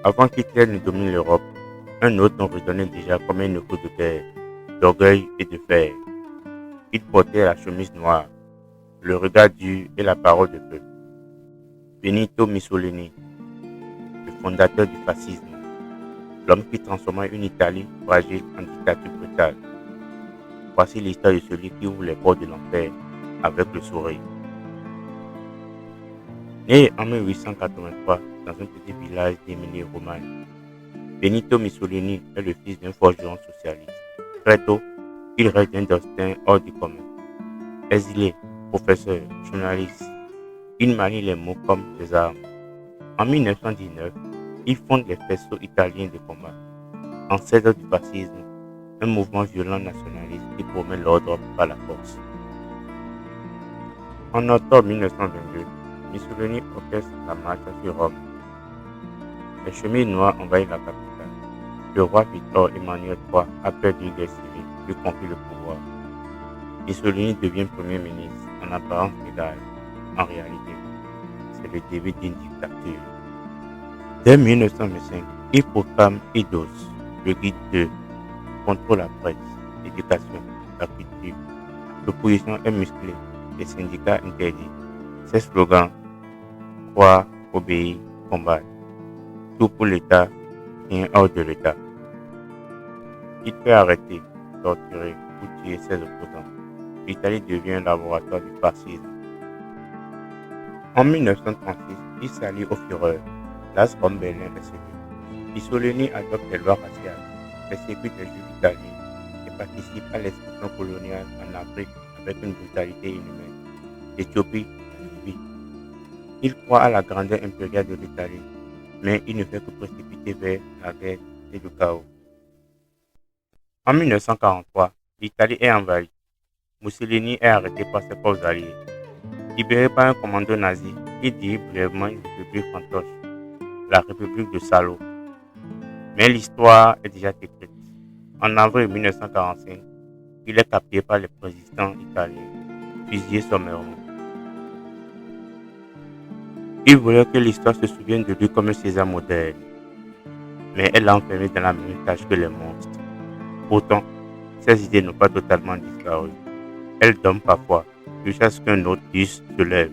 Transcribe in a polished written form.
Avant qu'Hitler ne domine l'Europe, un autre nom résonnait déjà comme un écho de guerre, d'orgueil et de fer. Il portait la chemise noire, le regard dur et la parole de feu. Benito Mussolini, le fondateur du fascisme, l'homme qui transforma une Italie fragile en dictature brutale. Voici l'histoire de celui qui ouvre les portes de l'enfer avec le sourire. Né en 1883 dans un petit village d'Émilie-Romagne, Benito Mussolini est le fils d'un forgeron socialiste. Très tôt, il rêve d'un destin hors du commun. Exilé, professeur, journaliste, il manie les mots comme des armes. En 1919, il fonde les faisceaux italiens de combat, ancêtres du fascisme, un mouvement violent nationaliste qui promet l'ordre par la force. En octobre 1922, Mussolini orchestre la marche sur Rome. Les chemises noires envahissent la capitale. Le roi Victor Emmanuel III a perdu une guerre civile, lui confie le pouvoir. Mussolini devient Premier ministre en apparence légale. En réalité, c'est le début d'une dictature. Dès 1925, il proclame IDOS, le guide de contrôle la presse, l'éducation, la culture. L'opposition est musclée, les syndicats interdits. Ses slogans: croire, obéir, combattre. Tout pour l'État, rien hors de l'État. Il fait arrêter, torturer ou tuer ses opposants. L'Italie devient un laboratoire du fascisme. En 1936, il s'allie au Führer. Las von Berlin est séduit. Mussolini adopte les lois raciales, persécute les juifs italiens et participe à l'expansion coloniale en Afrique avec une brutalité inhumaine. L'Éthiopie, la Libye. Il croit à la grandeur impériale de l'Italie, mais il ne fait que précipiter vers la guerre et le chaos. En 1943, l'Italie est envahie. Mussolini est arrêté par ses forces alliées. Libéré par un commando nazi, il dirige brièvement une république fantoche, la République de Salo. Mais l'histoire est déjà écrite. En avril 1945, il est capturé par les résistants italiens, fusillé sommairement. Il voulait que l'histoire se souvienne de lui comme un César moderne, mais elle l'a enfermé dans la même tâche que les monstres. Pourtant, ses idées n'ont pas totalement disparu. Elles dorment parfois, jusqu'à ce qu'un autre se lève.